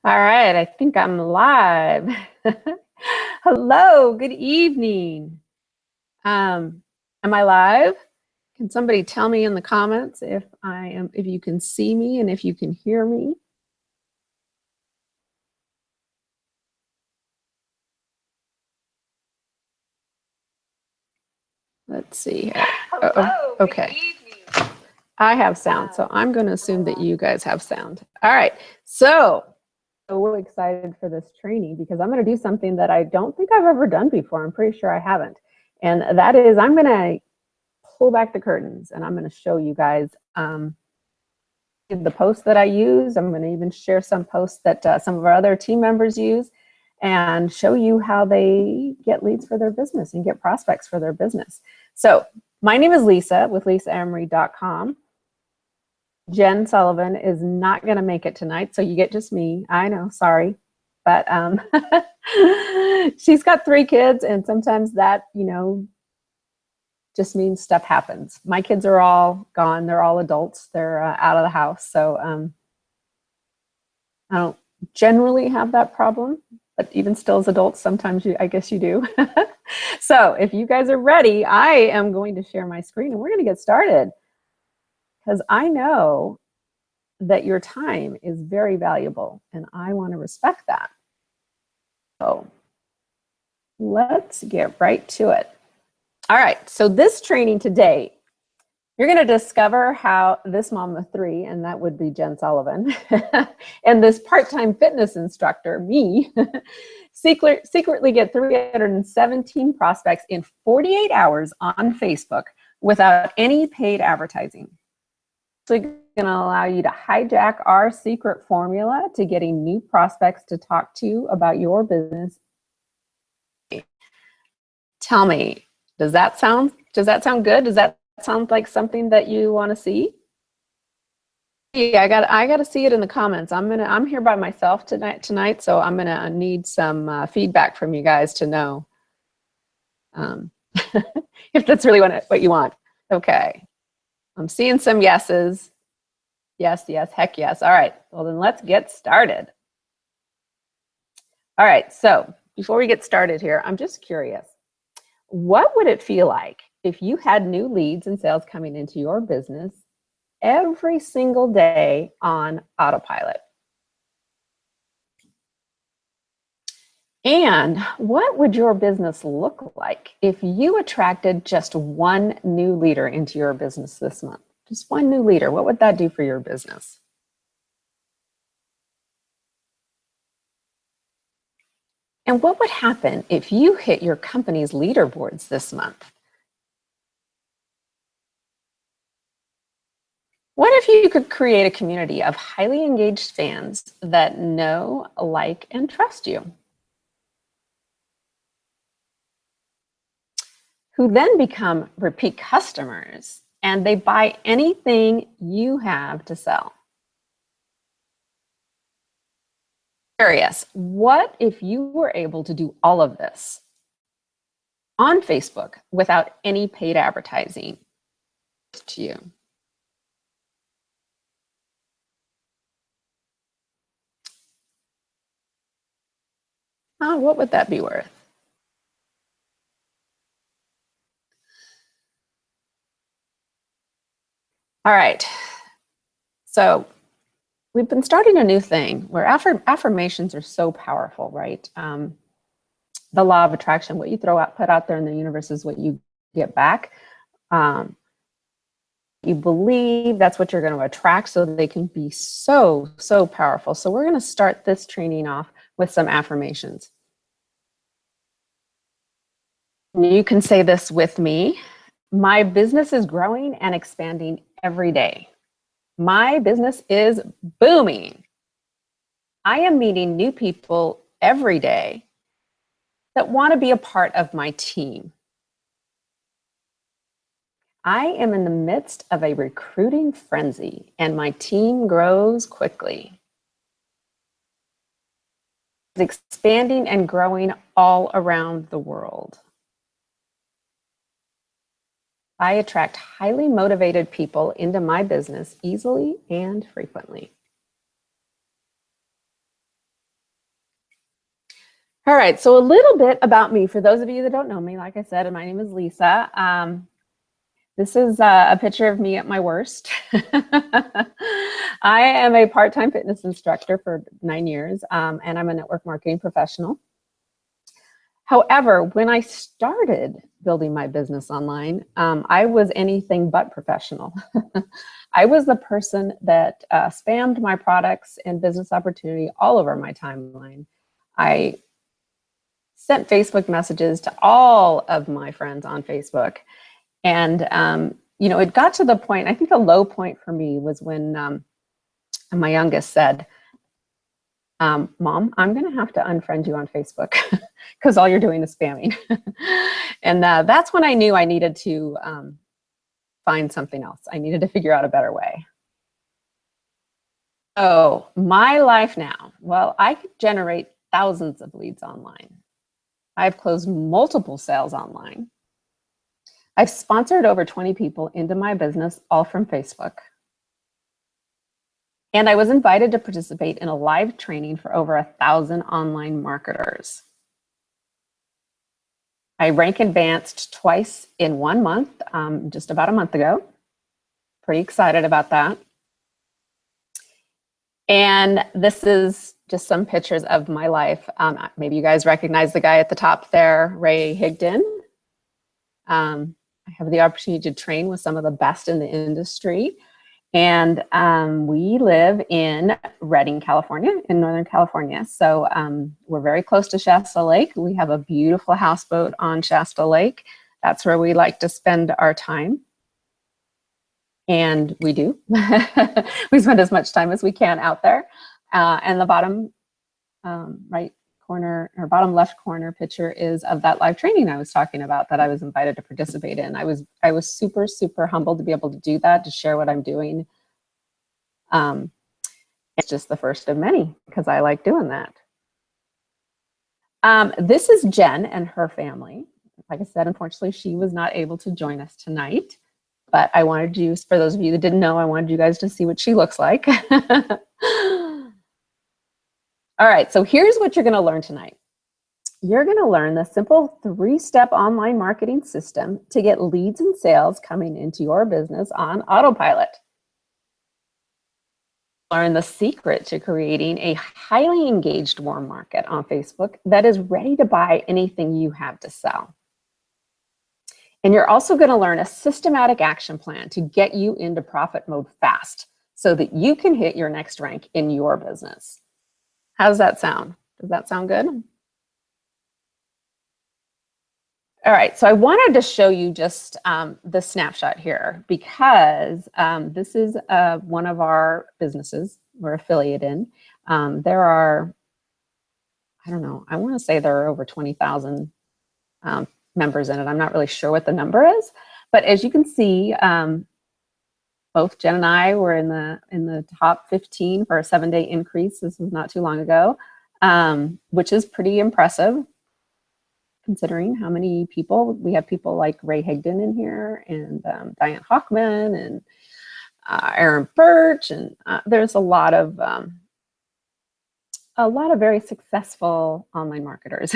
All right, I think I'm live. Hello, good evening. Am I live? Can somebody tell me in the comments if if you can see me and if you can hear me? Let's see here. Hello, okay. I have sound, so I'm going to assume that you guys have sound. All right, so excited for this training because I'm going to do something that I don't think I've ever done before. I'm pretty sure I haven't. And that is I'm going to pull back the curtains and I'm going to show you guys the posts that I use. I'm going to even share some posts that some of our other team members use and show you how they get leads for their business and get prospects for their business. So my name is Lisa with lisaamory.com. Jen Sullivan is not going to make it tonight, so you get just me. I know, sorry. But she's got 3 kids, and sometimes that, just means stuff happens. My kids are all gone. They're all adults. They're out of the house. So I don't generally have that problem, but even still as adults, sometimes I guess you do. So if you guys are ready, I am going to share my screen and we're going to get started because I know that your time is very valuable and I want to respect that. So let's get right to it. All right, so this training today, you're going to discover how this mom of 3, and that would be Jen Sullivan, and this part-time fitness instructor, me, secretly get 317 prospects in 48 hours on Facebook without any paid advertising. It's going to allow you to hijack our secret formula to getting new prospects to talk to you about your business. Tell me, does that sound good? Does that sound like something that you want to see? Yeah, I got to see it in the comments. I'm here by myself tonight, so I'm gonna need some feedback from you guys to know if that's really what you want. Okay, I'm seeing some yeses. Yes, heck yes. All right, well then let's get started. All right, so before we get started here, I'm just curious. What would it feel like if you had new leads and sales coming into your business every single day on autopilot? And what would your business look like if you attracted just 1 new leader into your business this month? Just 1 new leader. What would that do for your business? And what would happen if you hit your company's leaderboards this month? What if you could create a community of highly engaged fans that know, like, and trust you? Who then become repeat customers and they buy anything you have to sell. Curious, what if you were able to do all of this on Facebook without any paid advertising to you? What would that be worth? All right, so we've been starting a new thing where affirmations are so powerful, right? The law of attraction, what you put out there in the universe is what you get back. You believe, that's what you're going to attract, so they can be so powerful. So we're going to start this training off with some affirmations. You can say this with me. My business is growing and expanding every day. My business is booming. I am meeting new people every day that want to be a part of my team. I am in the midst of a recruiting frenzy and my team grows quickly. It's expanding and growing all around the world. I attract highly motivated people into my business easily and frequently. All right, so a little bit about me. For those of you that don't know me, like I said, my name is Lisa. This is a picture of me at my worst. I am a part-time fitness instructor for 9 years, and I'm a network marketing professional. However, when I started building my business online, I was anything but professional. I was the person that spammed my products and business opportunity all over my timeline. I sent Facebook messages to all of my friends on Facebook. And, it got to the point, I think the low point for me was when my youngest said, Mom, I'm going to have to unfriend you on Facebook because all you're doing is spamming. And that's when I knew I needed to find something else. I needed to figure out a better way. So my life now, well, I could generate thousands of leads online. I've closed multiple sales online. I've sponsored over 20 people into my business, all from Facebook. And I was invited to participate in a live training for over 1,000 online marketers. I rank advanced twice in 1 month, just about a month ago. Pretty excited about that. And this is just some pictures of my life. Maybe you guys recognize the guy at the top there, Ray Higdon. I have the opportunity to train with some of the best in the industry. And we live in Redding, California, in Northern California. So we're very close to Shasta Lake. We have a beautiful houseboat on Shasta Lake. That's where we like to spend our time. And we do. We spend as much time as we can out there. And the bottom right corner or bottom left corner picture is of that live training I was talking about that I was invited to participate in. I was super, super humbled to be able to do that, to share what I'm doing. It's just the first of many because I like doing that. This is Jen and her family. Like I said, unfortunately, she was not able to join us tonight. But I wanted you, for those of you that didn't know, I wanted you guys to see what she looks like. All right, so here's what you're going to learn tonight. You're going to learn the simple 3-step online marketing system to get leads and sales coming into your business on autopilot. Learn the secret to creating a highly engaged warm market on Facebook that is ready to buy anything you have to sell. And you're also going to learn a systematic action plan to get you into profit mode fast so that you can hit your next rank in your business. How does that sound? Does that sound good? All right, so I wanted to show you just the snapshot here because this is one of our businesses we're affiliated in. There are, I don't know, I want to say there are over 20,000 members in it. I'm not really sure what the number is, but as you can see, both Jen and I were in the top 15 for a 7-day increase. This was not too long ago, which is pretty impressive considering how many people. We have people like Ray Higdon in here and Diane Hochman and Aaron Birch, and there's a lot of very successful online marketers.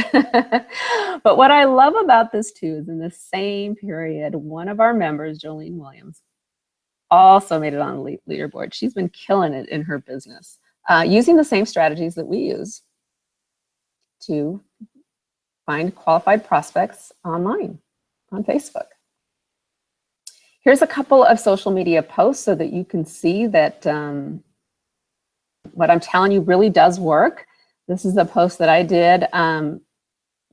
But what I love about this too is in the same period, one of our members, Jolene Williams, also made it on the leaderboard. She's been killing it in her business, using the same strategies that we use to find qualified prospects online on Facebook. Here's a couple of social media posts so that you can see that what I'm telling you really does work. This is a post that I did.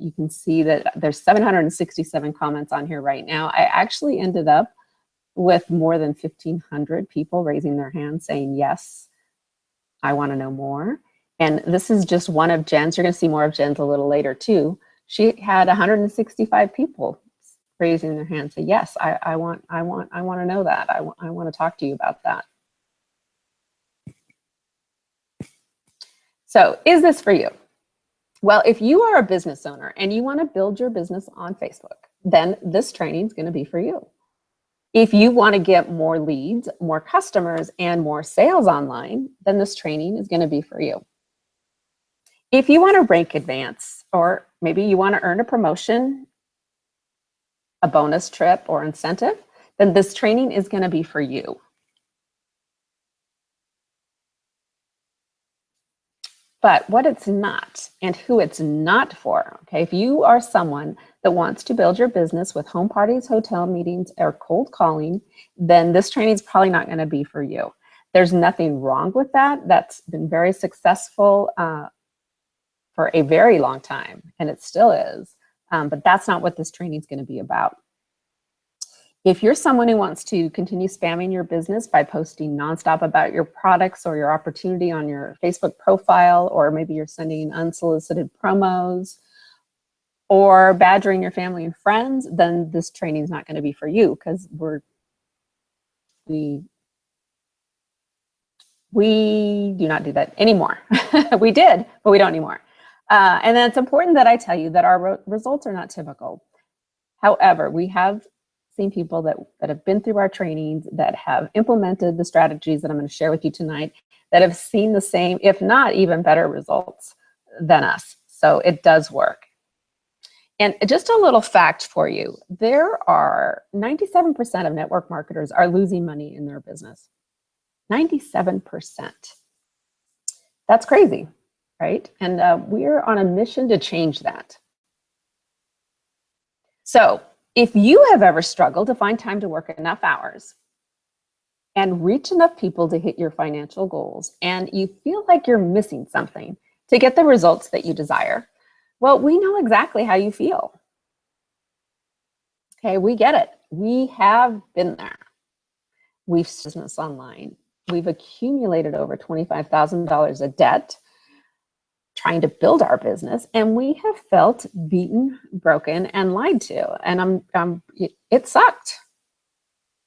You can see that there's 767 comments on here right now. I actually ended up with more than 1,500 people raising their hands saying, yes, I want to know more. And this is just one of Jen's. You're going to see more of Jen's a little later too. She had 165 people raising their hands, say, yes, I want to know that. I want to talk to you about that. So is this for you? Well, if you are a business owner and you want to build your business on Facebook, then this training is going to be for you. If you want to get more leads, more customers, and more sales online, then this training is going to be for you. If you want to rank advance or maybe you want to earn a promotion, a bonus trip, or incentive, then this training is going to be for you. But what it's not and who it's not for, okay, if you are someone that wants to build your business with home parties, hotel meetings, or cold calling, then this training is probably not going to be for you. There's nothing wrong with that. That's been very successful for a very long time, and it still is. But that's not what this training is going to be about. If you're someone who wants to continue spamming your business by posting nonstop about your products or your opportunity on your Facebook profile, or maybe you're sending unsolicited promos or badgering your family and friends, then this training is not going to be for you, because we do not do that anymore. We did, but we don't anymore. And then it's important that I tell you that our results are not typical. However, we have seen people that have been through our trainings, that have implemented the strategies that I'm going to share with you tonight, that have seen the same, if not even better results than us. So it does work. And just a little fact for you, there are 97% of network marketers are losing money in their business. 97%. That's crazy, right? And we're on a mission to change that. So if you have ever struggled to find time to work enough hours and reach enough people to hit your financial goals, and you feel like you're missing something to get the results that you desire, well, we know exactly how you feel. Okay, we get it. We have been there. We've business online. We've accumulated over $25,000 of debt trying to build our business, and we have felt beaten, broken, and lied to. And it sucked.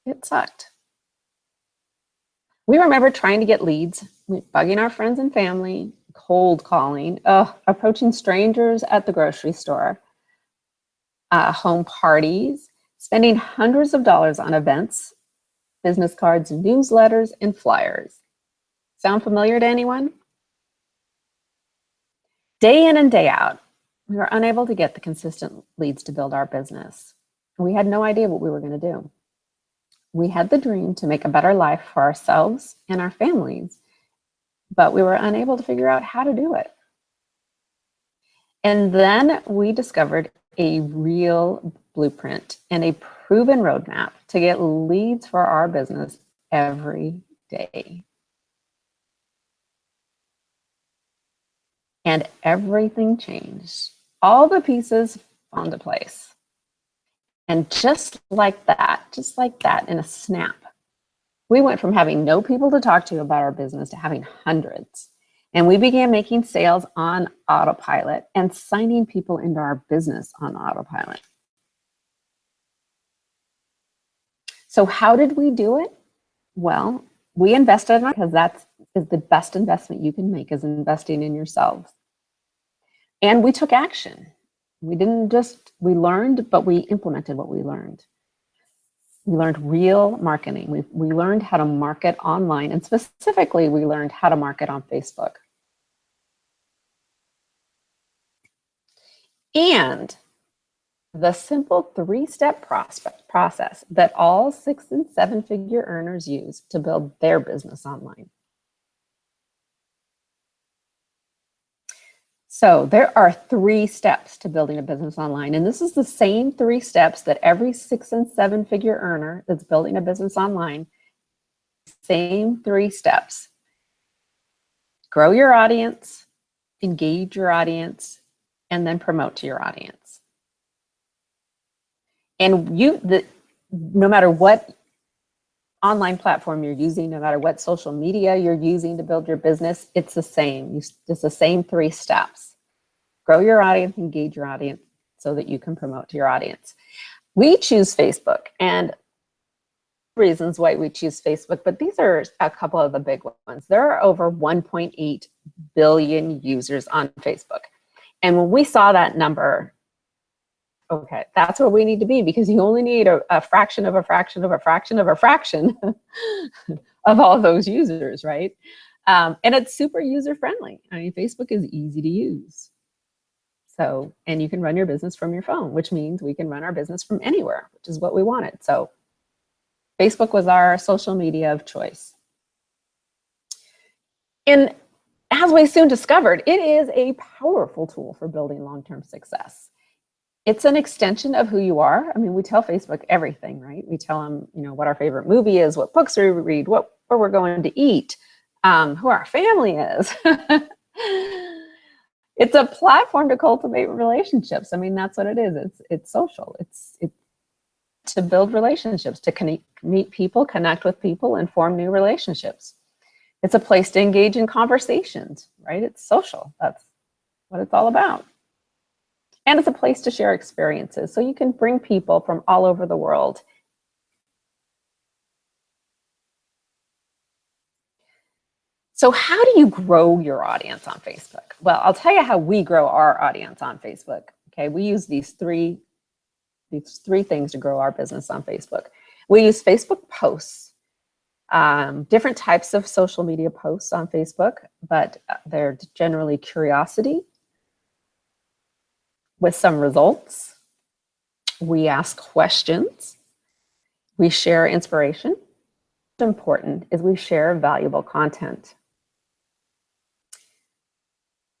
It sucked. We remember trying to get leads, bugging our friends and family, cold calling, approaching strangers at the grocery store, home parties, spending hundreds of dollars on events, business cards, newsletters, and flyers. Sound familiar to anyone? Day in and day out, we were unable to get the consistent leads to build our business. We had no idea what we were going to do. We had the dream to make a better life for ourselves and our families, but we were unable to figure out how to do it. And then we discovered a real blueprint and a proven roadmap to get leads for our business every day. And everything changed. All the pieces fell into place. And just like that, in a snap, we went from having no people to talk to about our business to having hundreds. And we began making sales on autopilot and signing people into our business on autopilot. So how did we do it? Well, we invested in it, because that is the best investment you can make, is investing in yourselves. And we took action. We learned, but we implemented what we learned. We learned real marketing. We learned how to market online, and specifically, we learned how to market on Facebook. And the simple 3-step process that all 6- and 7-figure earners use to build their business online. So there are 3 steps to building a business online, and this is the same 3 steps that every 6- and 7-figure earner that's building a business online, same 3 steps. Grow your audience, engage your audience, and then promote to your audience. And no matter what online platform you're using, no matter what social media you're using to build your business, it's the same. It's the same 3 steps. Grow your audience, engage your audience, so that you can promote to your audience. We choose Facebook, and reasons why we choose Facebook, but these are a couple of the big ones. There are over 1.8 billion users on Facebook. And when we saw that number, okay, that's where we need to be, because you only need a fraction of a fraction of a fraction of a fraction of all those users, right? And it's super user friendly. I mean, Facebook is easy to use. So, and you can run your business from your phone, which means we can run our business from anywhere, which is what we wanted. So Facebook was our social media of choice. And as we soon discovered, it is a powerful tool for building long-term success. It's an extension of who you are. I mean, we tell Facebook everything, right? We tell them, you know, what our favorite movie is, what books we read, where we're going to eat, who our family is. It's a platform to cultivate relationships. I mean, that's what it is. It's social. It's to build relationships, to meet people, connect with people, and form new relationships. It's a place to engage in conversations, right? It's social. That's what it's all about. And it's a place to share experiences. So you can bring people from all over the world. So how do you grow your audience on Facebook? Well, I'll tell you how we grow our audience on Facebook. Okay, we use these three things to grow our business on Facebook. We use Facebook posts, different types of social media posts on Facebook, but they're generally curiosity with some results. We ask questions. We share inspiration. What's important is we share valuable content.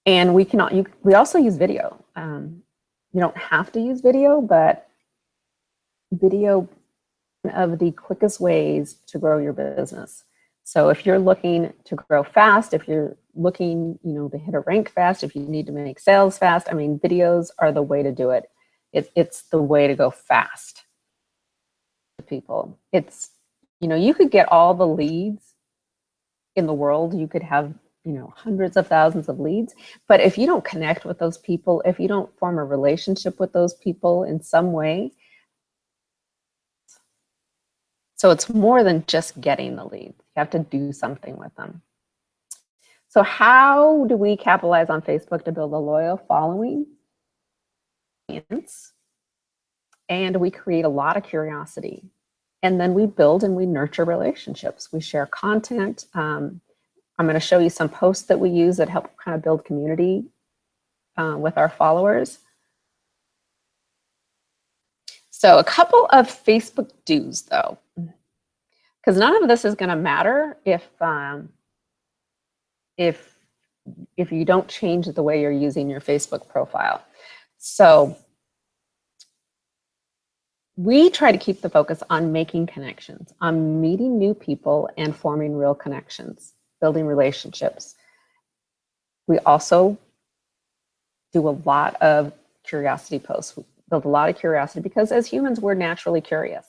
And we also use video. You don't have to use video, but video is one of the quickest ways to grow your business. So if you're looking to grow fast, if you're looking, you know, to hit a rank fast, if you need to make sales fast, I mean, videos are the way to do it. It's the way to go fast to people. It's, you know, you could get all the leads in the world. You could have, you know, hundreds of thousands of leads. But if you don't connect with those people, if you don't form a relationship with those people in some way, so it's more than just getting the leads. You have to do something with them. So how do we capitalize on Facebook to build a loyal following? And we create a lot of curiosity. And then we build and we nurture relationships. We share content. I'm going to show you some posts that we use that help kind of build community with our followers. So a couple of Facebook do's, though, because none of this is going to matter if you don't change the way you're using your Facebook profile. So we try to keep the focus on making connections, on meeting new people and forming real connections, building relationships. We also do a lot of curiosity posts. We build a lot of curiosity because as humans, we're naturally curious.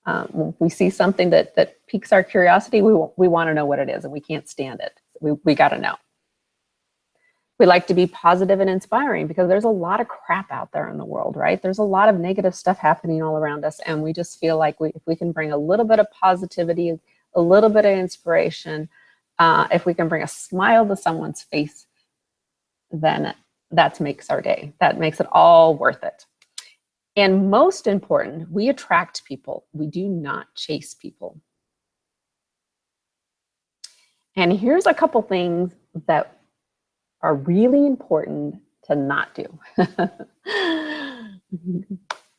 When we see something that piques our curiosity, we want to know what it is, and we can't stand it. We got to know. We like to be positive and inspiring because there's a lot of crap out there in the world, right? There's a lot of negative stuff happening all around us, and we just feel like if we can bring a little bit of positivity, a little bit of inspiration, if we can bring a smile to someone's face, then that makes our day. That makes it all worth it. And most important, we attract people. We do not chase people. And here's a couple things that are really important to not do.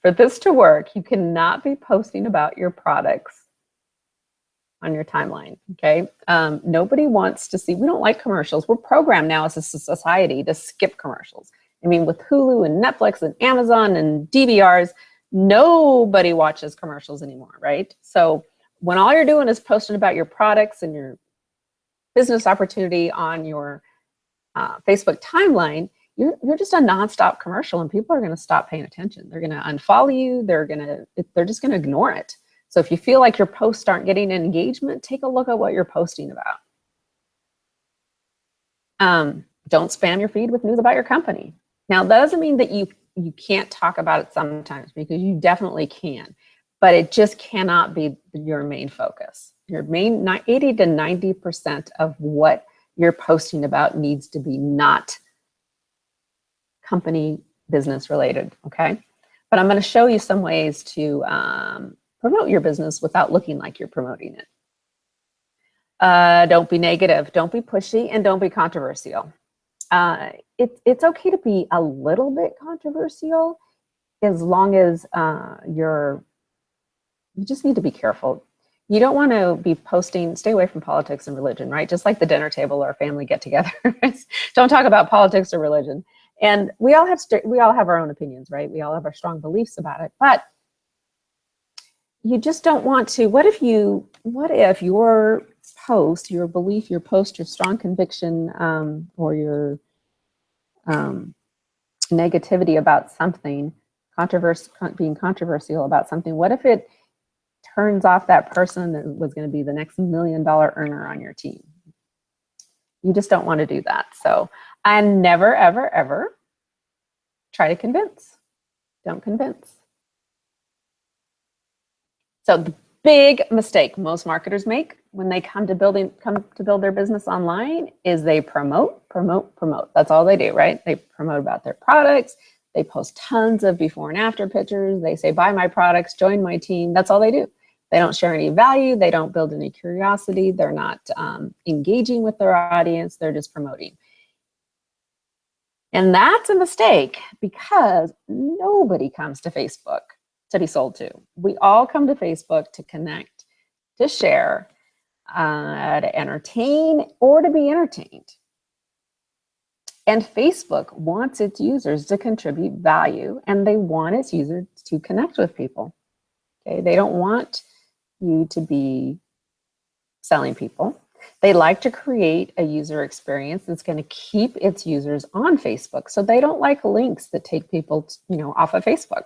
For this to work, you cannot be posting about your products on your timeline, okay? Nobody wants to see, we don't like commercials. We're programmed now as a society to skip commercials. I mean, with Hulu and Netflix and Amazon and DVRs, nobody watches commercials anymore, right? So when all you're doing is posting about your products and your business opportunity on your Facebook timeline, you're just a nonstop commercial, and people are going to stop paying attention. They're going to unfollow you. They're just going to ignore it. So if you feel like your posts aren't getting engagement, take a look at what you're posting about. Don't spam your feed with news about your company. Now, that doesn't mean that you can't talk about it sometimes, because you definitely can, but it just cannot be your main focus. Your main 80 to 90% of what you're posting about needs to be not company business related, okay? But I'm going to show you some ways to promote your business without looking like you're promoting it. Don't be negative, don't be pushy, and don't be controversial. It's okay to be a little bit controversial as long as you just need to be careful. You don't want to be posting, stay away from politics and religion, right? Just like the dinner table or family get together. Don't talk about politics or religion. And we all have our own opinions, right? We all have our strong beliefs about it, but you just don't want to. What if your post, your belief, your post, your strong conviction, or your negativity about something, being controversial about something, what if it turns off that person that was going to be the next $1 million earner on your team? You just don't want to do that. So I never, ever, ever try to convince. Don't convince. So the big mistake most marketers make when they come to build their business online is they promote. That's all they do, right? They promote about their products. They post tons of before and after pictures. They say, buy my products, join my team. That's all they do. They don't share any value. They don't build any curiosity. They're not engaging with their audience. They're just promoting. And that's a mistake because nobody comes to Facebook to be sold to. We all come to Facebook to connect, to share, to entertain, or to be entertained. And Facebook wants its users to contribute value, and they want its users to connect with people. Okay, they don't want you to be selling people. They like to create a user experience that's going to keep its users on Facebook. So they don't like links that take people, off of Facebook.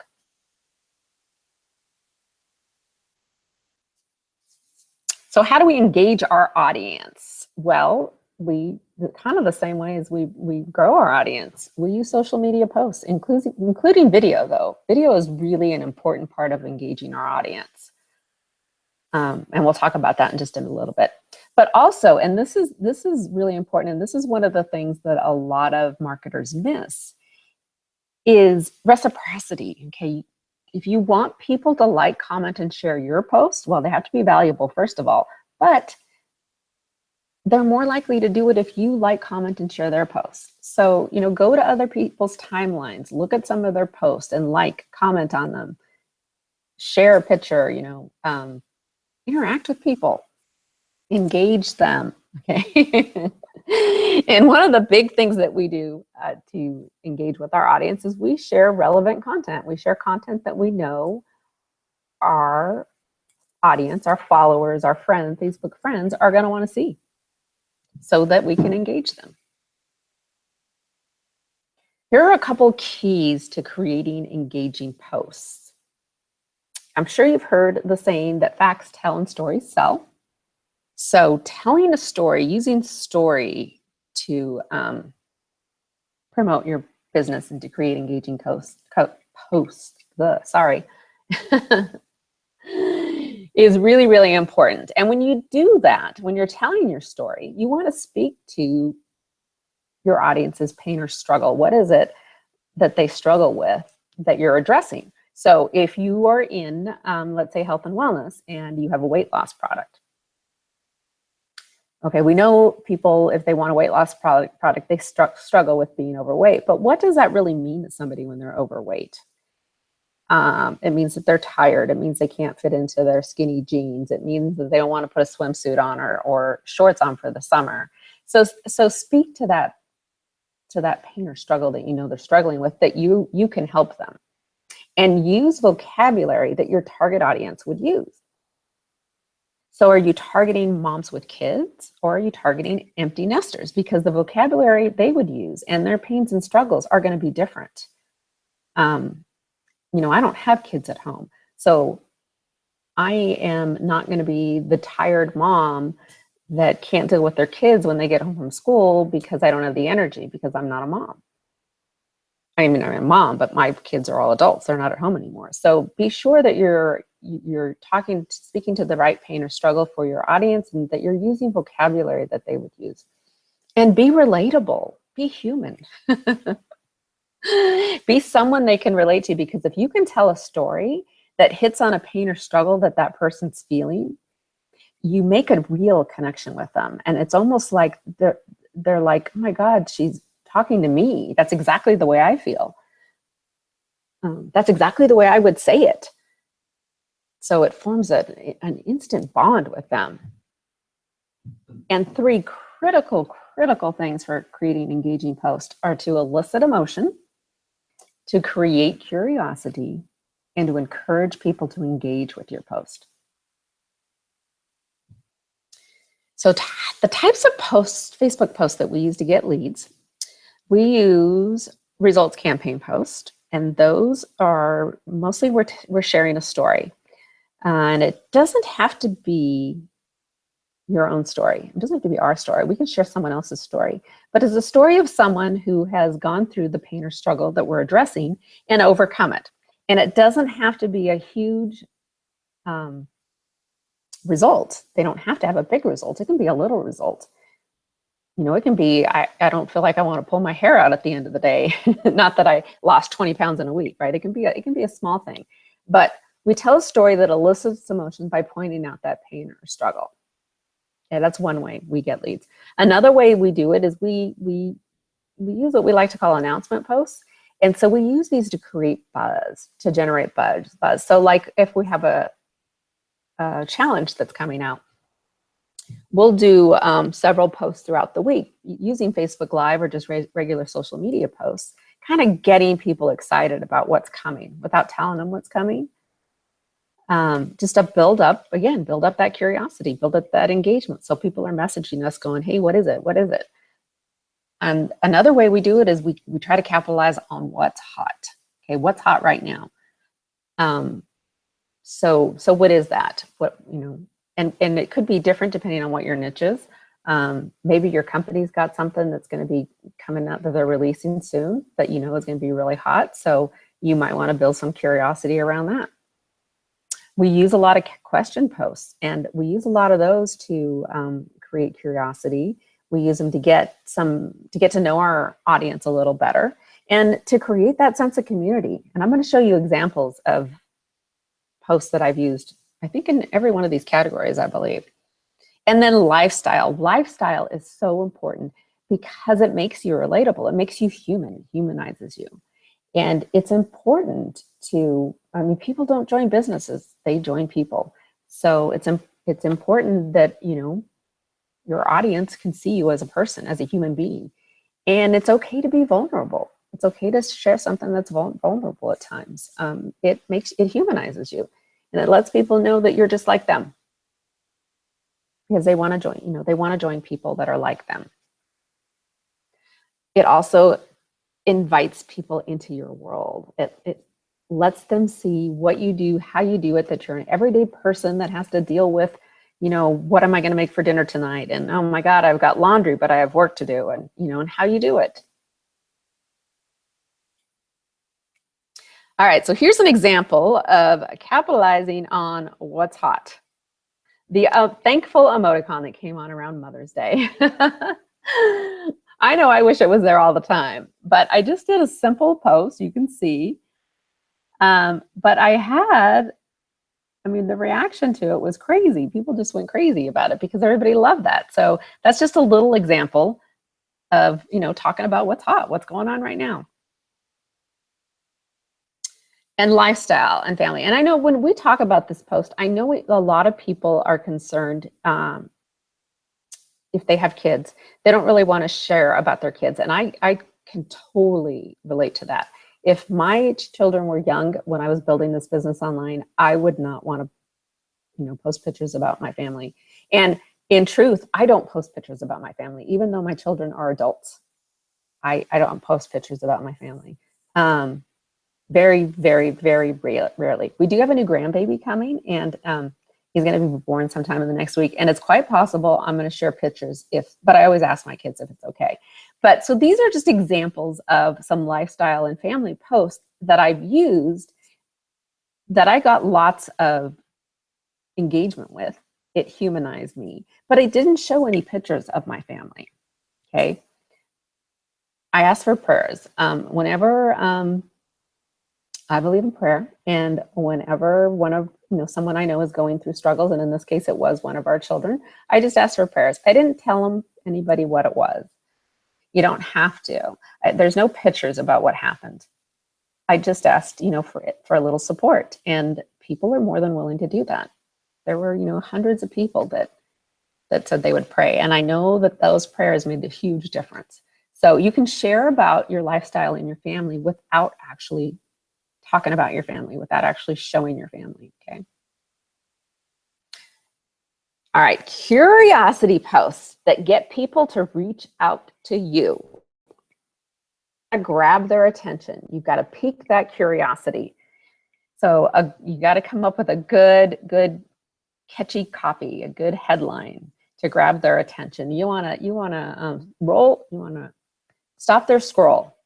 So how do we engage our audience? Well, we kind of the same way as we grow our audience. We use social media posts, including video, though. Video is really an important part of engaging our audience. And we'll talk about that in just a little bit. But also, and this is really important, and this is one of the things that a lot of marketers miss, is reciprocity. Okay, if you want people to like, comment, and share your post, well, they have to be valuable, first of all, but they're more likely to do it if you like, comment, and share their posts. So, go to other people's timelines, look at some of their posts and like, comment on them, share a picture, interact with people, engage them, okay? And one of the big things that we do to engage with our audience is we share relevant content. We share content that we know our audience, our followers, our friends, Facebook friends are going to want to see so that we can engage them. Here are a couple keys to creating engaging posts. I'm sure you've heard the saying that facts tell and stories sell. So telling a story, using story to promote your business and to create engaging posts, is really, really important. And when you do that, when you're telling your story, you want to speak to your audience's pain or struggle. What is it that they struggle with that you're addressing? So if you are in, let's say, health and wellness, and you have a weight loss product, okay, we know people, if they want a weight loss product, they struggle with being overweight. But what does that really mean to somebody when they're overweight? It means that they're tired. It means they can't fit into their skinny jeans. It means that they don't want to put a swimsuit on or shorts on for the summer. So speak to that pain or struggle that they're struggling with, that you can help them. And use vocabulary that your target audience would use. So are you targeting moms with kids, or are you targeting empty nesters? Because the vocabulary they would use and their pains and struggles are going to be different. I don't have kids at home, so I am not going to be the tired mom that can't deal with their kids when they get home from school because I don't have the energy, because I'm not a mom. I mean, I'm a mom, but my kids are all adults. They're not at home anymore. So be sure that you're speaking to the right pain or struggle for your audience, and that you're using vocabulary that they would use. And be relatable. Be human. Be someone they can relate to, because if you can tell a story that hits on a pain or struggle that person's feeling, you make a real connection with them. And it's almost like they're like, oh my God, she's talking to me. That's exactly the way I feel. That's exactly the way I would say it. So it forms an instant bond with them. And 3 critical things for creating engaging posts are to elicit emotion, to create curiosity, and to encourage people to engage with your post. So the types of posts, Facebook posts that we use to get leads, we use results campaign post, and those are mostly we're sharing a story. And it doesn't have to be your own story. It doesn't have to be our story. We can share someone else's story, but it's a story of someone who has gone through the pain or struggle that we're addressing and overcome it. And it doesn't have to be a huge result. They don't have to have a big result. It can be a little result. You know, it can be, I don't feel like I want to pull my hair out at the end of the day. Not that I lost 20 pounds in a week, right? It can be a small thing, but we tell a story that elicits emotion by pointing out that pain or struggle. Yeah, that's one way we get leads. Another way we do it is we use what we like to call announcement posts. And so we use these to create buzz, to generate buzz. So like if we have a challenge that's coming out, we'll do several posts throughout the week using Facebook Live or just regular social media posts, kind of getting people excited about what's coming without telling them what's coming. Just to build up that curiosity, build up that engagement. So people are messaging us going, hey, what is it? What is it? And another way we do it is we try to capitalize on what's hot. Okay, what's hot right now? So what is that? What, you know, and it could be different depending on what your niche is. Maybe your company's got something that's going to be coming out that they're releasing soon that you know is going to be really hot. So you might want to build some curiosity around that. We use a lot of question posts, and we use a lot of those to create curiosity. We use them to get to know our audience a little better and to create that sense of community. And I'm going to show you examples of posts that I've used, I think, in every one of these categories, I believe. And then lifestyle. Lifestyle is so important because it makes you relatable. It makes you human, it humanizes you. And it's important to, I mean, people don't join businesses, they join people. So it's important that, you know, your audience can see you as a person, as a human being. And it's okay to be vulnerable. It's okay to share something that's vulnerable at times. It humanizes you, and it lets people know that you're just like them, because they want to join, you know, they want to join people that are like them. It also invites people into your world. It lets them see what you do, how you do it, that you're an everyday person that has to deal with, you know, what am I going to make for dinner tonight? And oh my God, I've got laundry, but I have work to do, and, you know, and how you do it. All right, so here's an example of capitalizing on what's hot. The thankful emoticon that came on around Mother's Day. I know I wish it was there all the time, but I just did a simple post, you can see. But the reaction to it was crazy. People just went crazy about it because everybody loved that. So that's just a little example of, you know, talking about what's hot, what's going on right now. And lifestyle and family. And I know when we talk about this post, I know a lot of people are concerned if they have kids, they don't really want to share about their kids. And I can totally relate to that. If my children were young when I was building this business online, I would not want to, you know, post pictures about my family. And in truth, I don't post pictures about my family, even though my children are adults. I don't post pictures about my family. Very, very, very rarely. We do have a new grandbaby coming, and he's going to be born sometime in the next week. And it's quite possible I'm going to share pictures but I always ask my kids if it's okay. But so these are just examples of some lifestyle and family posts that I've used that I got lots of engagement with. It humanized me, but I didn't show any pictures of my family. Okay. I asked for prayers. Whenever I believe in prayer, and whenever someone I know is going through struggles, and in this case it was one of our children, I just asked for prayers. I didn't tell anybody what it was. You don't have to. There's no pictures about what happened. I just asked, for a little support, and people are more than willing to do that. There were, hundreds of people that said they would pray. And I know that those prayers made a huge difference. So you can share about your lifestyle in your family without actually talking about your family, without actually showing your family, okay? All right, curiosity posts that get people to reach out to you. Grab their attention. You've got to pique that curiosity. So you got to come up with a good catchy copy, a good headline to grab their attention. You want to stop their scroll.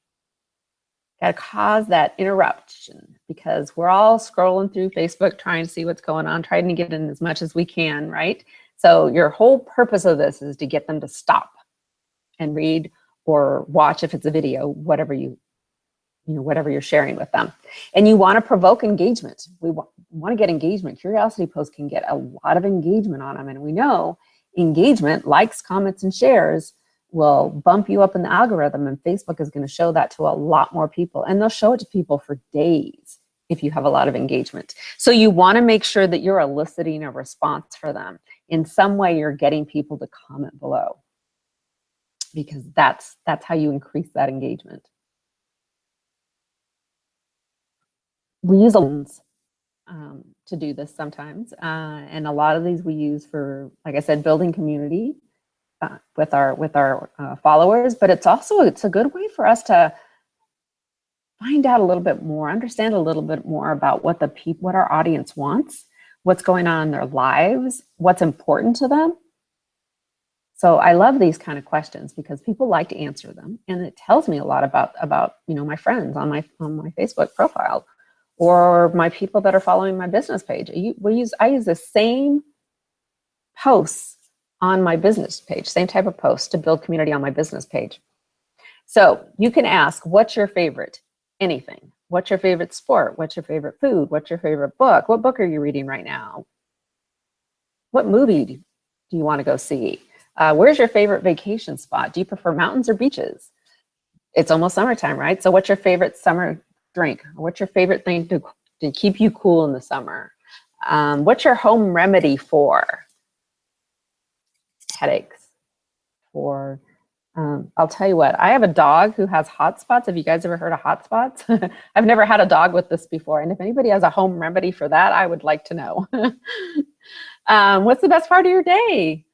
Got to cause that interruption, because we're all scrolling through Facebook trying to see what's going on, trying to get in as much as we can, right? So your whole purpose of this is to get them to stop and read or watch, if it's a video, whatever whatever you're sharing with them. And you want to provoke engagement. We want to get engagement. Curiosity posts can get a lot of engagement on them. And we know engagement, likes, comments, and shares will bump you up in the algorithm, and Facebook is going to show that to a lot more people. And they'll show it to people for days if you have a lot of engagement. So you want to make sure that you're eliciting a response for them. In some way, you're getting people to comment below, because that's how you increase that engagement. We use a lens to do this sometimes, and a lot of these we use for, like I said, building community with our followers. But it's a good way for us to find out a little bit more, understand a little bit more about what our audience wants, what's going on in their lives, what's important to them. So I love these kind of questions because people like to answer them, and it tells me a lot about my friends on my Facebook profile, or my people that are following my business page. I use the same posts on my business page, same type of posts to build community on my business page. So you can ask, what's your favorite anything? What's your favorite sport? What's your favorite food? What's your favorite book? What book are you reading right now? What movie do you want to go see? Where's your favorite vacation spot? Do you prefer mountains or beaches? It's almost summertime, right? So what's your favorite summer drink? What's your favorite thing to keep you cool in the summer? What's your home remedy for headaches? For I'll tell you what, I have a dog who has hot spots. Have you guys ever heard of hot spots? I've never had a dog with this before. And if anybody has a home remedy for that, I would like to know. What's the best part of your day?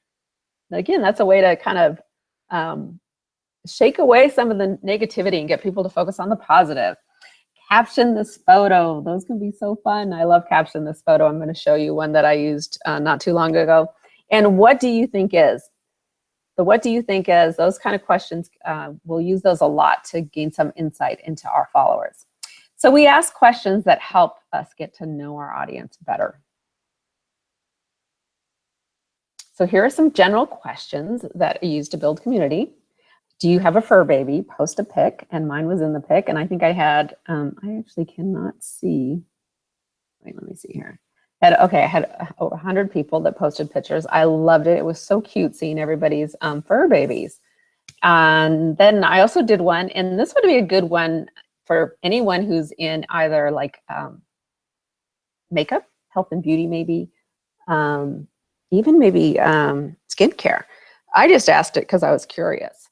Again, that's a way to kind of shake away some of the negativity and get people to focus on the positive. Caption this photo. Those can be so fun. I love caption this photo. I'm going to show you one that I used not too long ago. And what do you think is? So what do you think is? Those kind of questions, we'll use those a lot to gain some insight into our followers. So we ask questions that help us get to know our audience better. So here are some general questions that I use to build community. Do you have a fur baby? Post a pic, and mine was in the pic. And I think I had, I actually cannot see. Wait, let me see here. I had over 100 people that posted pictures. I loved it. It was so cute seeing everybody's fur babies. And then I also did one, and this would be a good one for anyone who's in either like makeup, health and beauty, maybe, even maybe skincare. I just asked it because I was curious.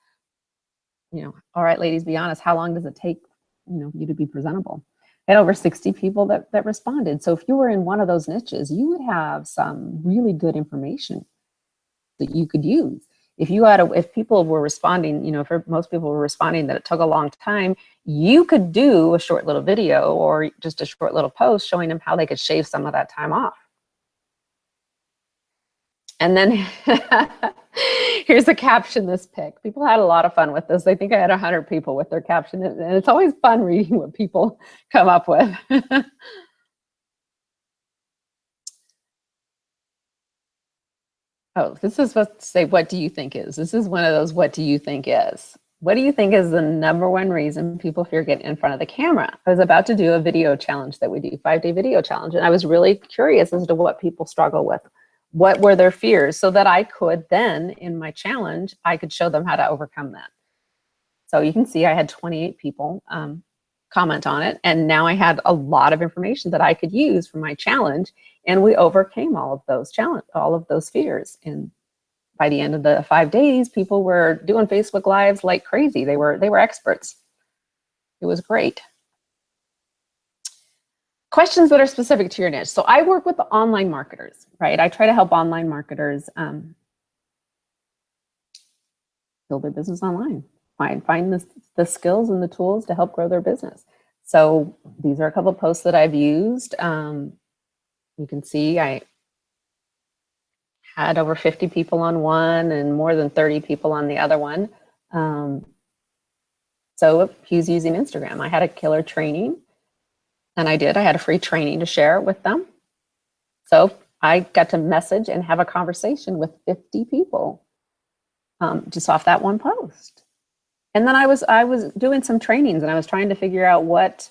All right, ladies, be honest. How long does it take, you to be presentable? I had over 60 people that responded. So if you were in one of those niches, you would have some really good information that you could use. If people were responding, if most people were responding that it took a long time, you could do a short little video or just a short little post showing them how they could shave some of that time off. And then here's the caption, this pic. People had a lot of fun with this. I think I had 100 people with their caption, and it's always fun reading what people come up with. Oh, this is supposed to say, what do you think is? This is one of those, what do you think is? What do you think is the #1 reason people fear getting in front of the camera? I was about to do a video challenge that we do, 5-day video challenge, and I was really curious as to what people struggle with. What were their fears, so that I could then, in my challenge, I could show them how to overcome that. So you can see I had 28 people comment on it. And now I had a lot of information that I could use for my challenge. And we overcame all of those fears. And by the end of the 5 days, people were doing Facebook Lives like crazy. They were experts. It was great. Questions that are specific to your niche. So I work with the online marketers, right? I try to help online marketers build their business online, find the skills and the tools to help grow their business. So these are a couple of posts that I've used. You can see I had over 50 people on one and more than 30 people on the other one. So he's using Instagram. I had a killer training, and I had a free training to share with them. So I got to message and have a conversation with 50 people just off that one post. And then I was doing some trainings, and I was trying to figure out what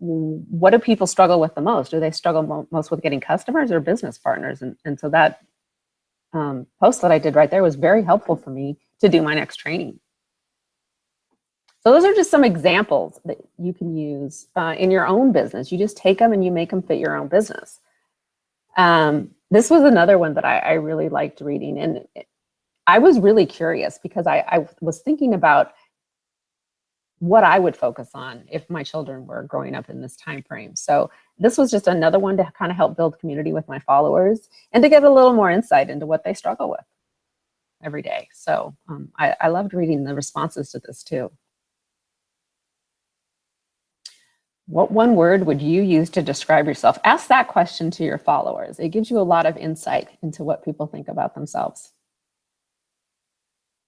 do people struggle with the most? Do they struggle most with getting customers or business partners? And so that post that I did right there was very helpful for me to do my next training. So those are just some examples that you can use in your own business. You just take them and you make them fit your own business. This was another one that I really liked reading. And I was really curious because I was thinking about what I would focus on if my children were growing up in this time frame. So this was just another one to kind of help build community with my followers and to get a little more insight into what they struggle with every day. So I loved reading the responses to this too. What one word would you use to describe yourself? Ask that question to your followers. It gives you a lot of insight into what people think about themselves.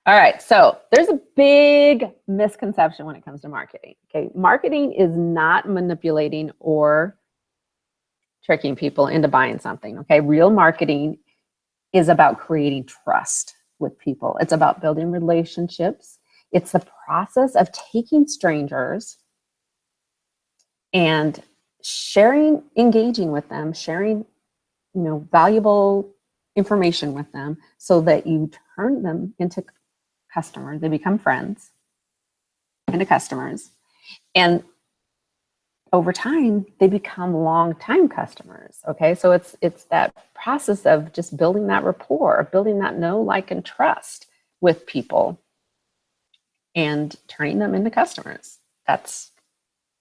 All right, so there's a big misconception when it comes to marketing. Okay, marketing is not manipulating or tricking people into buying something. Okay, real marketing is about creating trust with people. It's about building relationships. It's the process of taking strangers and engaging with them, sharing, valuable information with them so that you turn them into customers. They become friends into customers. And over time, they become long-time customers. Okay, so it's that process of just building that rapport, building that know, like, and trust with people and turning them into customers.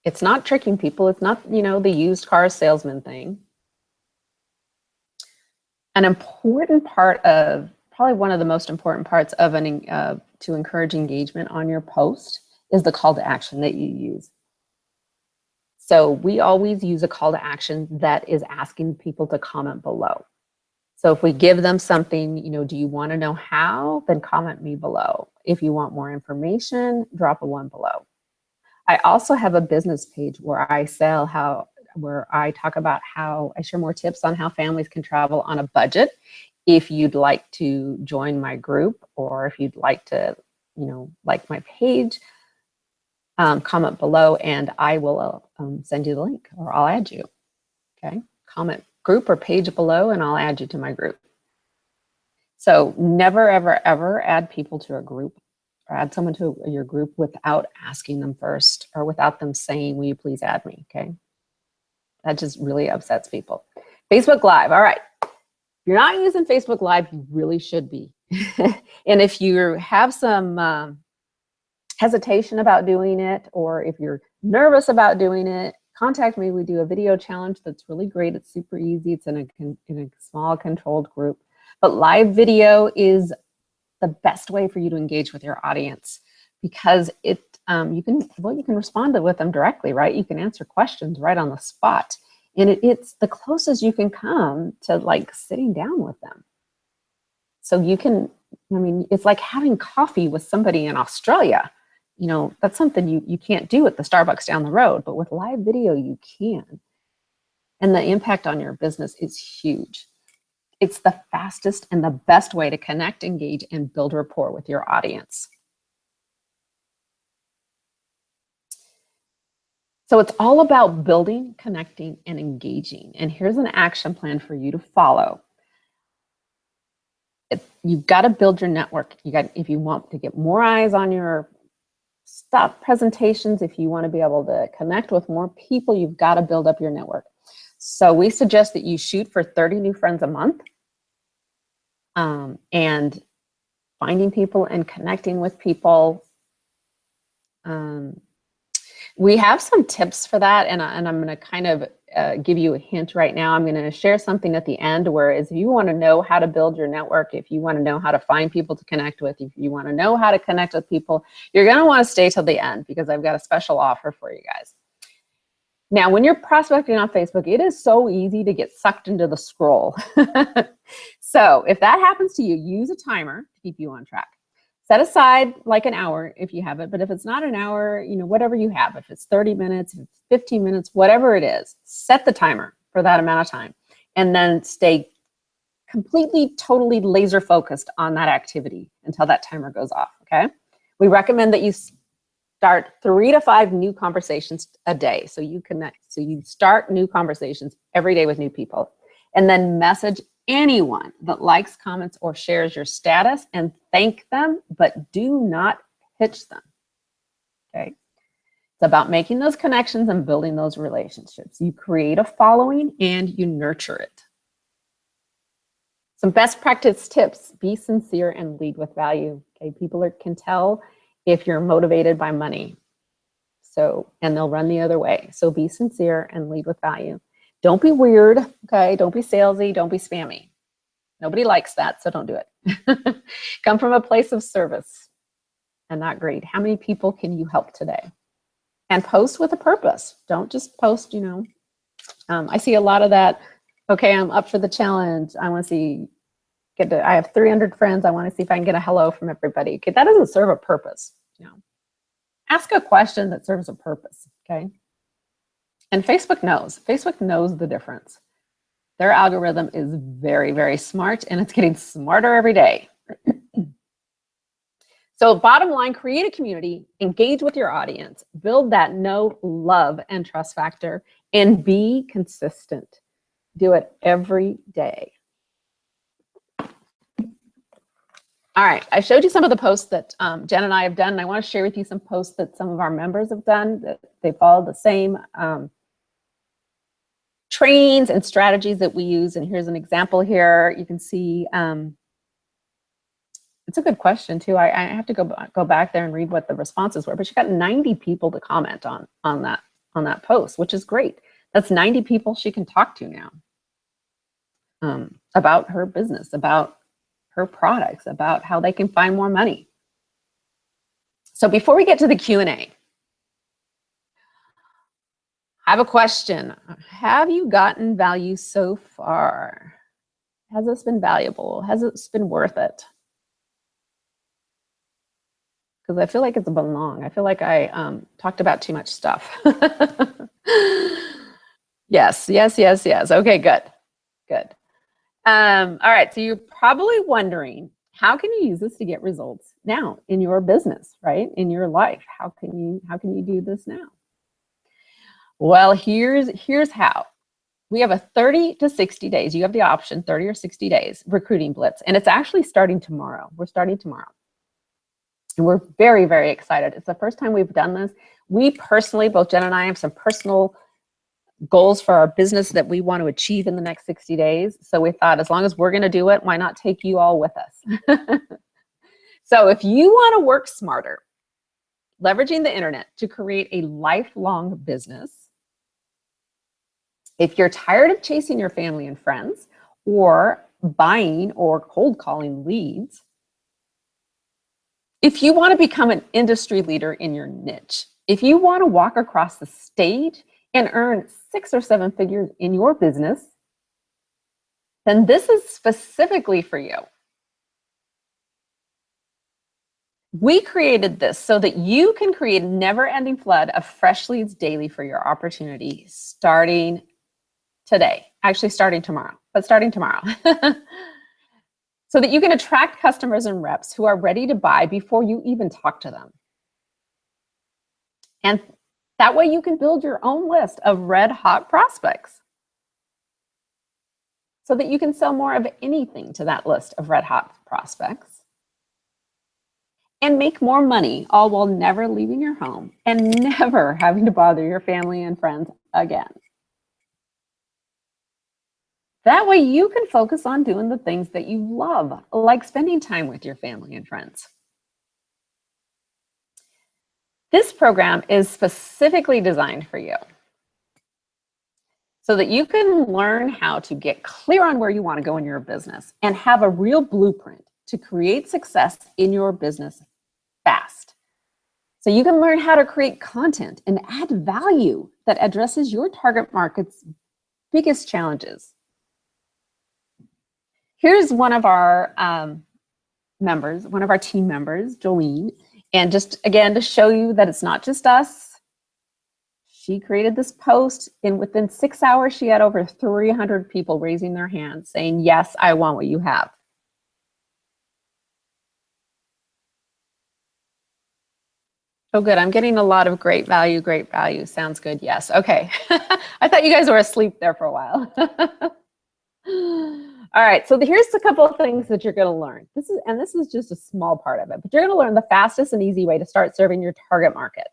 It's not tricking people. It's not, the used car salesman thing. An important part of, probably one of the most important parts of to encourage engagement on your post is the call to action that you use. So we always use a call to action that is asking people to comment below. So if we give them something, do you want to know how? Then comment me below. If you want more information, drop a 1 below. I also have a business page where I talk about how I share more tips on how families can travel on a budget. If you'd like to join my group, or if you'd like to, like my page, comment below and I will send you the link, or I'll add you. Okay, comment group or page below and I'll add you to my group. So never, ever, ever add people to a group or add someone to your group without asking them first, or without them saying, will you please add me? Okay, that just really upsets people. Facebook Live. All right. If you're not using Facebook Live, you really should be. And if you have some hesitation about doing it, or if you're nervous about doing it, contact me. We do a video challenge that's really great. It's super easy. It's in a small controlled group. But live video is the best way for you to engage with your audience, because you can respond with them directly, right? You can answer questions right on the spot. And it's the closest you can come to like sitting down with them. So it's like having coffee with somebody in Australia. That's something you can't do at the Starbucks down the road, but with live video, you can. And the impact on your business is huge. It's the fastest and the best way to connect, engage, and build rapport with your audience. So it's all about building, connecting, and engaging. And here's an action plan for you to follow. You've got to build your network. If you want to get more eyes on your stop presentations. If you want to be able to connect with more people, you've got to build up your network. So we suggest that you shoot for 30 new friends a month, and finding people and connecting with people. We have some tips for that, and I'm going to kind of give you a hint right now. I'm going to share something at the end, whereas if you want to know how to build your network, if you want to know how to find people to connect with, if you want to know how to connect with people, you're going to want to stay till the end, because I've got a special offer for you guys. Now, when you're prospecting on Facebook, it is so easy to get sucked into the scroll. So if that happens to you, use a timer to keep you on track. Set aside like an hour if you have it, but if it's not an hour, whatever you have, if it's 30 minutes, if it's 15 minutes, whatever it is, set the timer for that amount of time, and then stay completely, totally laser focused on that activity until that timer goes off, okay? We recommend that you start 3 to 5 new conversations a day. So you start new conversations every day with new people, and then message anyone that likes, comments, or shares your status, and thank them, but do not pitch them, okay? It's about making those connections and building those relationships. You create a following and you nurture it. Some best practice tips: be sincere and lead with value, okay? People can tell if you're motivated by money, and they'll run the other way. So be sincere and lead with value. Don't be weird, okay? Don't be salesy, don't be spammy. Nobody likes that, so don't do it. Come from a place of service and not greed. How many people can you help today? And post with a purpose. Don't just post, I see a lot of that. Okay, I'm up for the challenge. I want to I have 300 friends. I want to see if I can get a hello from everybody. Okay, that doesn't serve a purpose. Ask a question that serves a purpose, okay? And Facebook knows the difference. Their algorithm is very, very smart, and it's getting smarter every day. So bottom line, create a community, engage with your audience, build that know, love, and trust factor, and be consistent. Do it every day. All right, I showed you some of the posts that Jen and I have done, and I want to share with you some posts that some of our members have done. That they follow the same trainings and strategies that we use. And here's an example here. You can see, it's a good question too. I have to go back there and read what the responses were, but she got 90 people to comment on that post, which is great. That's 90 people she can talk to now about her business, about her products, about how they can find more money. So before we get to the Q&A, I have a question. Have you gotten value so far? Has this been valuable? Has it been worth it? Because I feel like it's been long. I feel like I talked about too much stuff. Yes. Okay, good. All right, so you're probably wondering, how can you use this to get results now in your business, right? In your life, how can you do this now? Well, here's how. We have a 30 to 60 days. You have the option, 30 or 60 days recruiting blitz, and it's actually starting tomorrow. We're starting tomorrow. And we're very, very excited. It's the first time we've done this. We personally, both Jen and I, have some personal goals for our business that we want to achieve in the next 60 days. So we thought, as long as we're going to do it, why not take you all with us? So if you want to work smarter, leveraging the internet to create a lifelong business, if you're tired of chasing your family and friends or buying or cold calling leads, if you want to become an industry leader in your niche, if you want to walk across the stage and earn 6 or 7 figures in your business, then this is specifically for you. We created this so that you can create a never-ending flood of fresh leads daily for your opportunity starting today. Actually, starting tomorrow, but starting tomorrow. So that you can attract customers and reps who are ready to buy before you even talk to them. And that way you can build your own list of red hot prospects so that you can sell more of anything to that list of red hot prospects. and make more money, all while never leaving your home and never having to bother your family and friends again. That way you can focus on doing the things that you love, like spending time with your family and friends. This program is specifically designed for you so that you can learn how to get clear on where you want to go in your business and have a real blueprint to create success in your business fast. So you can learn how to create content and add value that addresses your target market's biggest challenges. Here's one of our members, one of our team members, Jolene. And just again, to show you that it's not just us, she created this post, and within 6 hours, she had over 300 people raising their hands saying, yes, I want what you have. Oh, good. I'm getting a lot of great value, great value. Sounds good. Yes. Okay. I thought you guys were asleep there for a while. All right. So here's a couple of things that you're going to learn. This is just a small part of it, but you're going to learn the fastest and easy way to start serving your target market.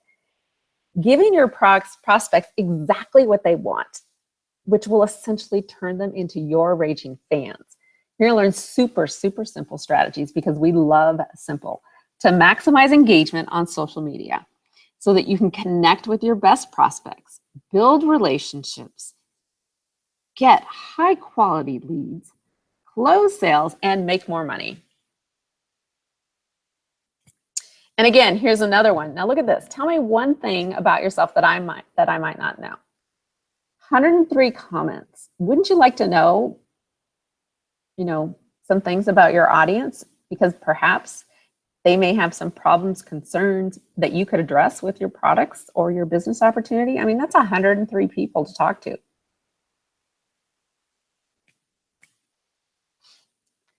Giving your prospects exactly what they want, which will essentially turn them into your raging fans. You're going to learn super, super simple strategies, because we love simple, to maximize engagement on social media so that you can connect with your best prospects, build relationships, get high quality leads, close sales, and make more money. And again, here's another one. Now look at this. Tell me one thing about yourself that I might not know. 103 comments. Wouldn't you like to know, some things about your audience? Because perhaps they may have some problems, concerns that you could address with your products or your business opportunity. I mean, that's 103 people to talk to.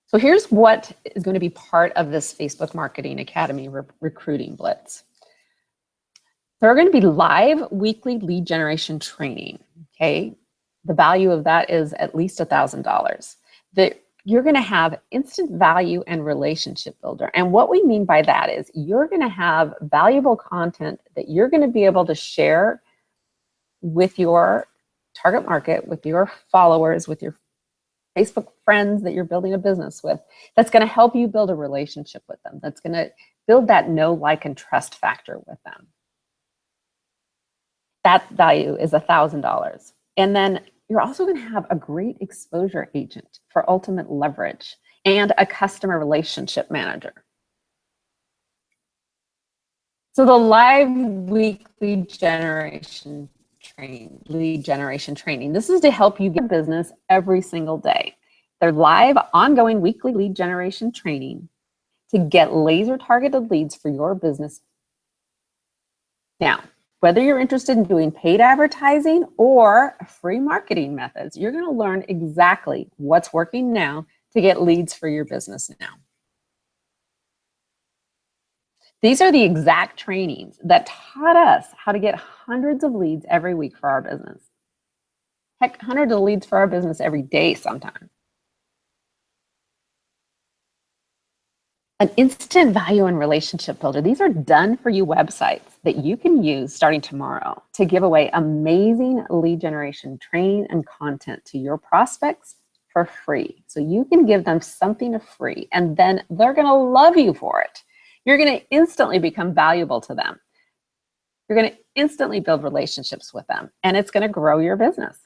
So here's what is going to be part of this Facebook Marketing Academy recruiting blitz. There are going to be live weekly lead generation training. Okay, the value of that is at least $1,000. You're going to have instant value and relationship builder. And what we mean by that is you're going to have valuable content that you're going to be able to share with your target market, with your followers, with your Facebook friends that you're building a business with. That's going to help you build a relationship with them. That's going to build that know, like, and trust factor with them. That value is $1,000. And then you're also going to have a great exposure agent for ultimate leverage and a customer relationship manager. So the live weekly lead generation training, this is to help you get business every single day. They're live, ongoing weekly lead generation training to get laser targeted leads for your business. Now, whether you're interested in doing paid advertising or free marketing methods, you're going to learn exactly what's working now to get leads for your business now. These are the exact trainings that taught us how to get hundreds of leads every week for our business. Heck, hundreds of leads for our business every day sometimes. An instant value and relationship builder. These are done for you websites that you can use starting tomorrow to give away amazing lead generation training and content to your prospects for free. So you can give them something free, and then they're going to love you for it. You're going to instantly become valuable to them. You're going to instantly build relationships with them, and it's going to grow your business.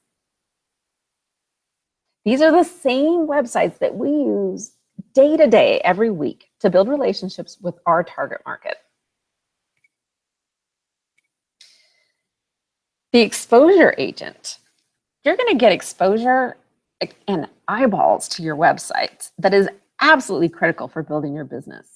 These are the same websites that we use day to day, every week, to build relationships with our target market. The exposure agent. You're going to get exposure and eyeballs to your website that is absolutely critical for building your business,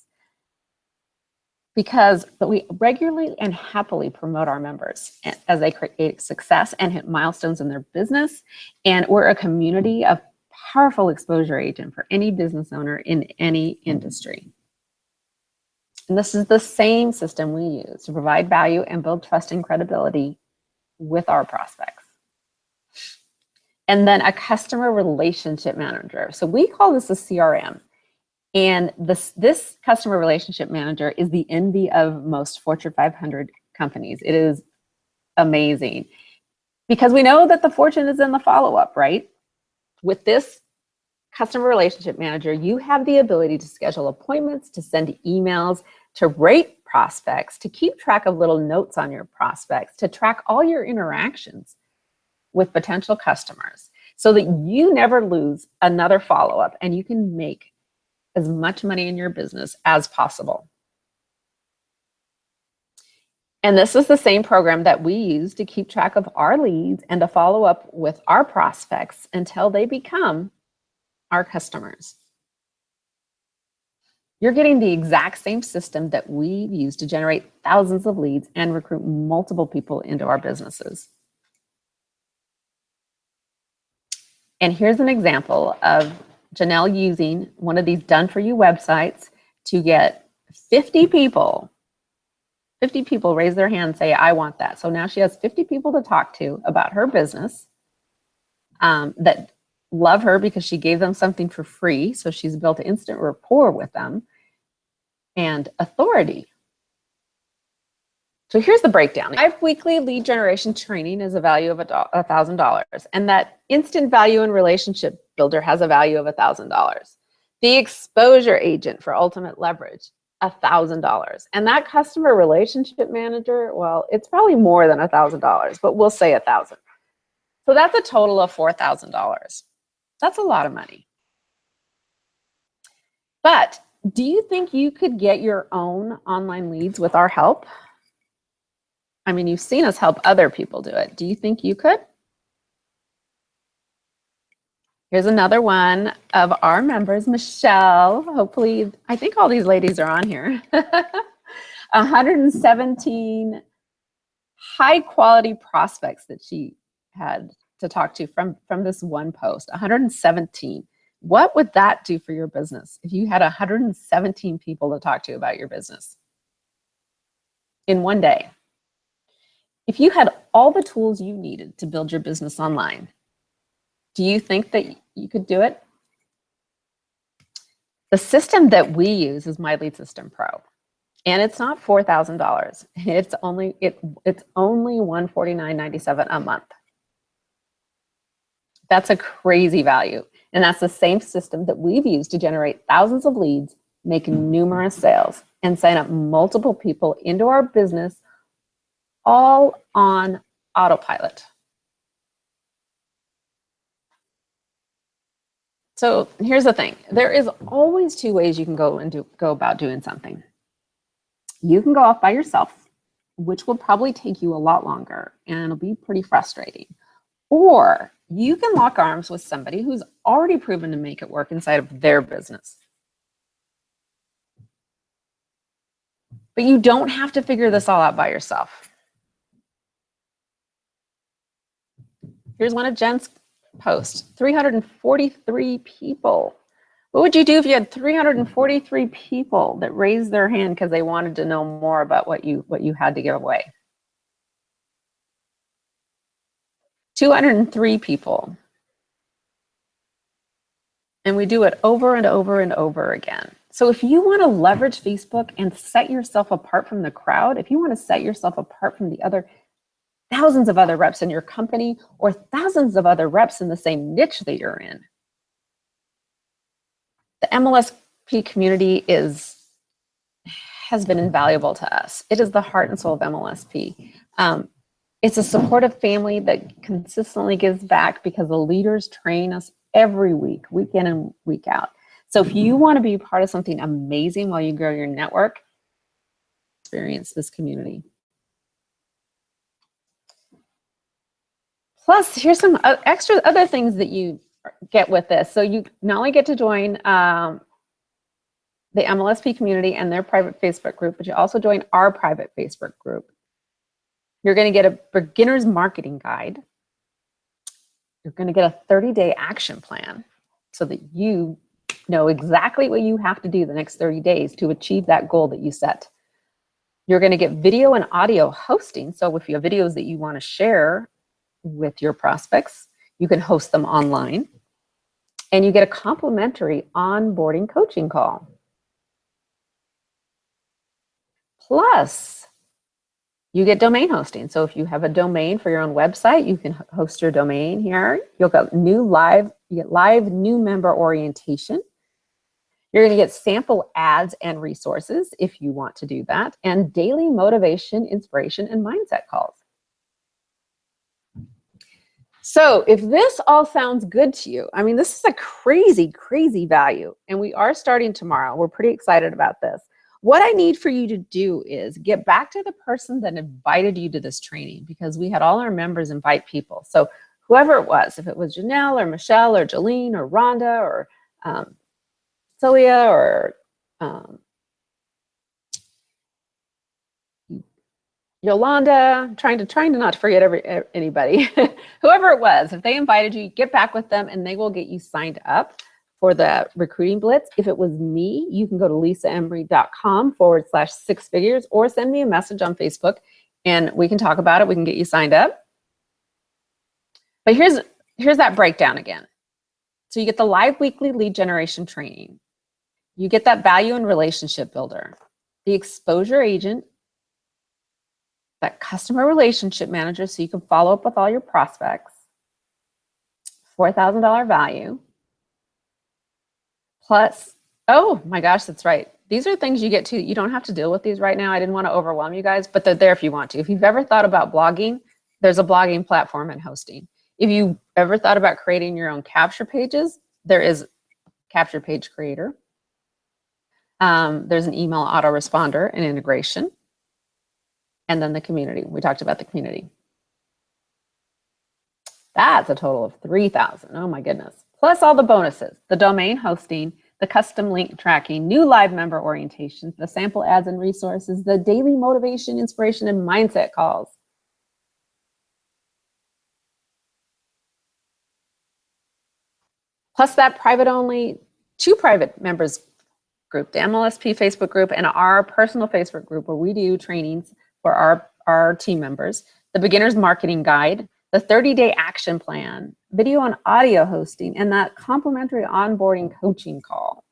because we regularly and happily promote our members as they create success and hit milestones in their business. And we're a community of powerful exposure agent for any business owner in any industry. And this is the same system we use to provide value and build trust and credibility with our prospects. And then a customer relationship manager. So we call this a CRM. And this customer relationship manager is the envy of most Fortune 500 companies. It is amazing because we know that the fortune is in the follow-up, right? With this customer relationship manager, you have the ability to schedule appointments, to send emails, to rate prospects, to keep track of little notes on your prospects, to track all your interactions with potential customers so that you never lose another follow-up and you can make as much money in your business as possible. And this is the same program that we use to keep track of our leads and to follow up with our prospects until they become our customers. You're getting the exact same system that we've used to generate thousands of leads and recruit multiple people into our businesses. And here's an example of Janelle using one of these done-for-you websites to get 50 people raise their hand and say, I want that. So now she has 50 people to talk to about her business that love her because she gave them something for free. So she's built instant rapport with them and authority. So here's the breakdown. 5 weekly lead generation training is a value of $1,000. And that instant value and relationship builder has a value of $1,000. The exposure agent for ultimate leverage, $1,000. And that customer relationship manager, well, it's probably more than $1,000, but we'll say $1,000. So that's a total of $4,000. That's a lot of money. But do you think you could get your own online leads with our help? I mean, you've seen us help other people do it. Do you think you could? Here's another one of our members, Michelle. Hopefully, I think all these ladies are on here. 117 high quality prospects that she had to talk to from this one post, 117. What would that do for your business if you had 117 people to talk to about your business in one day? If you had all the tools you needed to build your business online, do you think that you could do it? The system that we use is My Lead System Pro, and it's not $4,000. It's only $149.97 a month. That's a crazy value, and that's the same system that we've used to generate thousands of leads, make numerous sales, and sign up multiple people into our business, all on autopilot. So here's the thing. There is always 2 ways you can go about doing something. You can go off by yourself, which will probably take you a lot longer and it'll be pretty frustrating. Or you can lock arms with somebody who's already proven to make it work inside of their business. But you don't have to figure this all out by yourself. Here's one of Jen's posts, 343 people. What would you do if you had 343 people that raised their hand because they wanted to know more about what you had to give away? 203 people. And we do it over and over and over again. So if you want to leverage Facebook and set yourself apart from the crowd, if you want to set yourself apart from the other thousands of other reps in your company or thousands of other reps in the same niche that you're in, the MLSP community has been invaluable to us. It is the heart and soul of MLSP. It's a supportive family that consistently gives back because the leaders train us every week, week in and week out. So if you want to be part of something amazing while you grow your network, experience this community. Plus, here's some extra other things that you get with this. So you not only get to join the MLSP community and their private Facebook group, but you also join our private Facebook group. You're going to get a beginner's marketing guide. You're going to get a 30-day action plan so that you know exactly what you have to do the next 30 days to achieve that goal that you set. You're going to get video and audio hosting. So if you have videos that you want to share with your prospects, you can host them online. And you get a complimentary onboarding coaching call. Plus, you get domain hosting. So if you have a domain for your own website, you can host your domain here. You'll get live new member orientation. You're going to get sample ads and resources if you want to do that, and daily motivation, inspiration, and mindset calls. So if this all sounds good to you, I mean, this is a crazy, crazy value, and we are starting tomorrow. We're pretty excited about this. What I need for you to do is get back to the person that invited you to this training, because we had all our members invite people. So whoever it was, if it was Janelle or Michelle or Jolene or Rhonda or Celia or Yolanda, trying to not forget anybody, whoever it was, if they invited you, get back with them and they will get you signed up for the recruiting blitz. If it was me, you can go to lisaemery.com/6figures or send me a message on Facebook and we can talk about it. We can get you signed up. But here's that breakdown again. So you get the live weekly lead generation training. You get that value and relationship builder, the exposure agent, that customer relationship manager so you can follow up with all your prospects, $4,000 value, plus, oh my gosh, that's right. These are things you get to, you don't have to deal with these right now. I didn't want to overwhelm you guys, but they're there if you want to. If you've ever thought about blogging, there's a blogging platform and hosting. If you ever thought about creating your own capture pages, there is Capture Page Creator. There's an email autoresponder and integration. And then the community. We talked about the community. That's a total of $3,000. Oh my goodness. Plus all the bonuses, the domain hosting, the custom link tracking, new live member orientations, the sample ads and resources, the daily motivation, inspiration, and mindset calls. Plus that private only, 2 private members group, the MLSP Facebook group and our personal Facebook group where we do trainings for our team members, the beginner's marketing guide, the 30-day action plan, video and audio hosting, and that complimentary onboarding coaching call.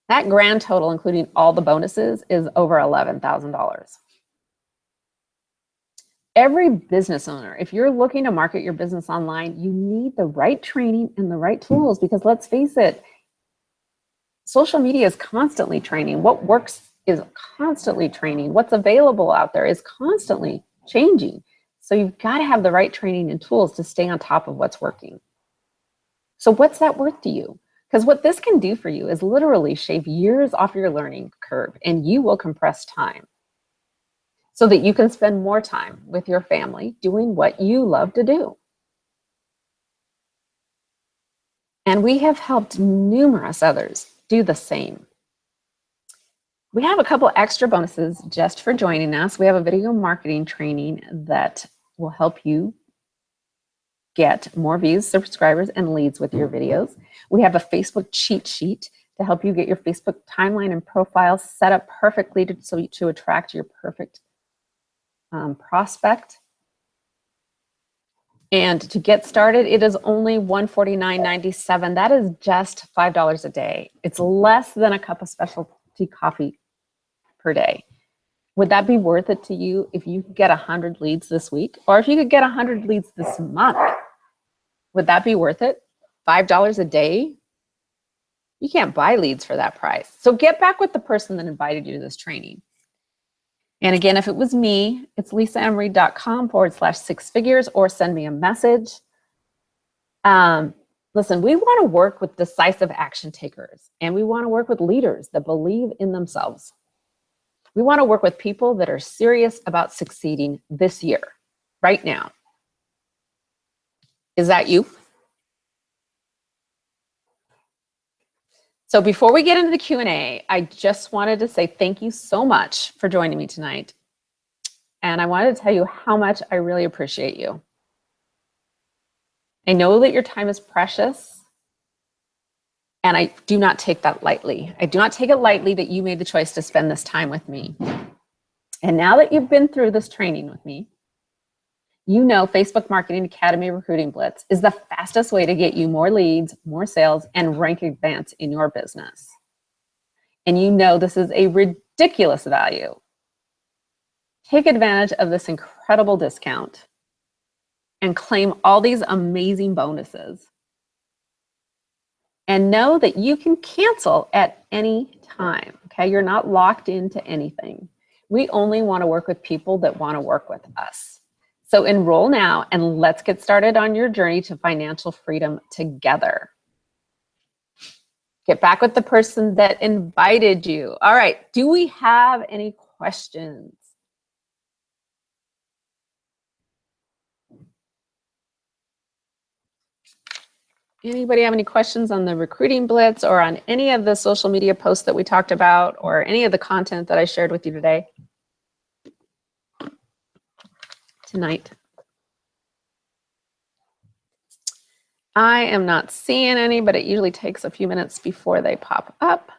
That grand total, including all the bonuses, is over $11,000. Every business owner, if you're looking to market your business online, you need the right training and the right tools, because let's face it, social media is constantly training. What works is constantly training. What's available out there is constantly changing. So you've got to have the right training and tools to stay on top of what's working. So what's that worth to you? Because what this can do for you is literally shave years off your learning curve, and you will compress time so that you can spend more time with your family doing what you love to do. And we have helped numerous others do the same. We have a couple extra bonuses just for joining us. We have a video marketing training that will help you get more views, subscribers, and leads with your videos. We have a Facebook cheat sheet to help you get your Facebook timeline and profile set up perfectly to attract your perfect prospect. And to get started, it is only $149.97. That is just $5 a day. It's less than a cup of specialty coffee per day. Would that be worth it to you if you could get 100 leads this week? Or if you could get 100 leads this month? Would that be worth it? $5 a day? You can't buy leads for that price. So get back with the person that invited you to this training. And again, if it was me, it's lisaemery.com/6figures, or send me a message. Listen, we want to work with decisive action takers, and we want to work with leaders that believe in themselves. We want to work with people that are serious about succeeding this year, right now. Is that you? So before we get into the Q&A, I just wanted to say thank you so much for joining me tonight. And I wanted to tell you how much I really appreciate you. I know that your time is precious, and I do not take that lightly. I do not take it lightly that you made the choice to spend this time with me. And now that you've been through this training with me, You know Facebook Marketing Academy Recruiting Blitz is the fastest way to get you more leads, more sales, and rank advance in your business. And you know this is a ridiculous value. Take advantage of this incredible discount and claim all these amazing bonuses. And know that you can cancel at any time, okay? You're not locked into anything. We only want to work with people that want to work with us. So enroll now and let's get started on your journey to financial freedom together. Get back with the person that invited you. All right, do we have any questions? Anybody have any questions on the recruiting blitz or on any of the social media posts that we talked about or any of the content that I shared with you today? Tonight. I am not seeing any, but it usually takes a few minutes before they pop up.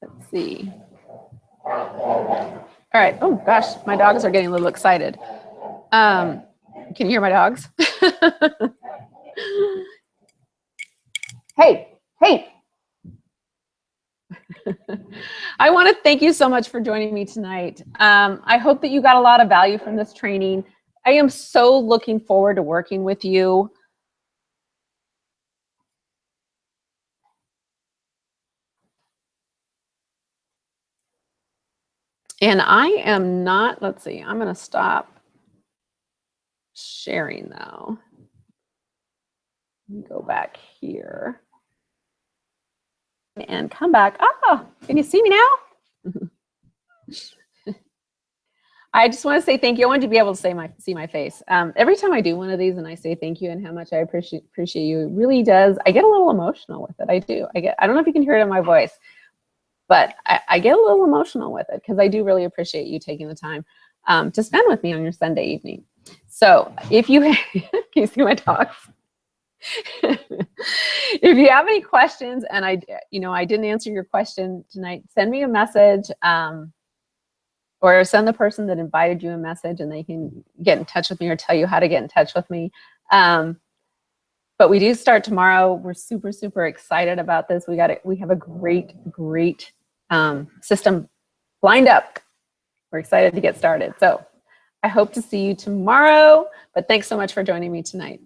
Let's see. All right. Oh gosh, my dogs are getting a little excited. Can you hear my dogs? Hey, hey. I want to thank you so much for joining me tonight. I hope that you got a lot of value from this training. I am so looking forward to working with you. And I am not, let's see, I'm going to stop sharing though. Let me go back here and come back. Oh, can you see me now? I just want to say thank you. I wanted to be able to see my face. Every time I do one of these and I say thank you and how much I appreciate you, it really does. I get a little emotional with it. I do. I don't know if you can hear it in my voice, but I get a little emotional with it because I do really appreciate you taking the time to spend with me on your Sunday evening. So if you, can you see my dogs? If you have any questions and I didn't answer your question tonight, send me a message. Or send the person that invited you a message and they can get in touch with me or tell you how to get in touch with me. But we do start tomorrow. We're super, super excited about this. We have a great system lined up. We're excited to get started. So I hope to see you tomorrow, but thanks so much for joining me tonight.